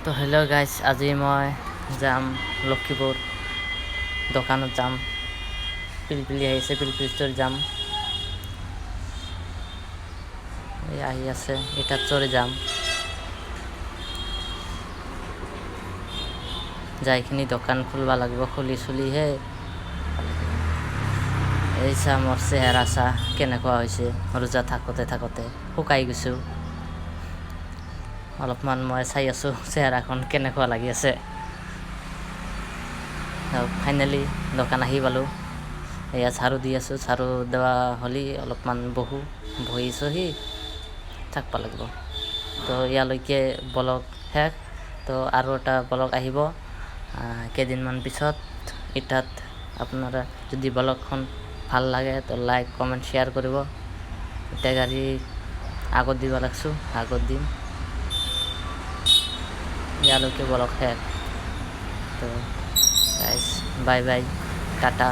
তো hello' guys, আজি মই যাম লক্ষীপুৰ দোকানত যাম। পিলপিলি আহিছে, পিলপিলি ষ্ট'ৰ যাম। এই আহি আছে, এটাত চৰি যাম। যাইখিনি দোকান খুলিব লাগিব, খুলি চুলিহে এই চা মোৰ চেহেৰা চা কেনেকুৱা হৈছে। ৰোজা থাকোঁতে শুকাই গৈছোঁ। অলপমান মই চাই আছোঁ চেহেৰাখন কেনেকুৱা লাগি আছে। ফাইনেলি দোকান আহি পালোঁ। এয়া ঝাৰু দি আছোঁ, ঝাৰু দেৱা হ'লে অলপমান বহিছোঁহি থাকিব লাগিব। তো ইয়ালৈকে ব্লগ শেষ। তো আৰু এটা ব্লগ আহিব কেইদিনমান পিছত। এটাত আপনাৰা যদি ব্লগখন ভাল লাগে তো লাইক কমেণ্ট শ্বেয়াৰ কৰিব। এতিয়া গাড়ী আগত দিব লাগছোঁ, আগত দিম। ইয়ালৈকে ব্লগ শেষ। তো গাইজ বাই বাই, টাটা।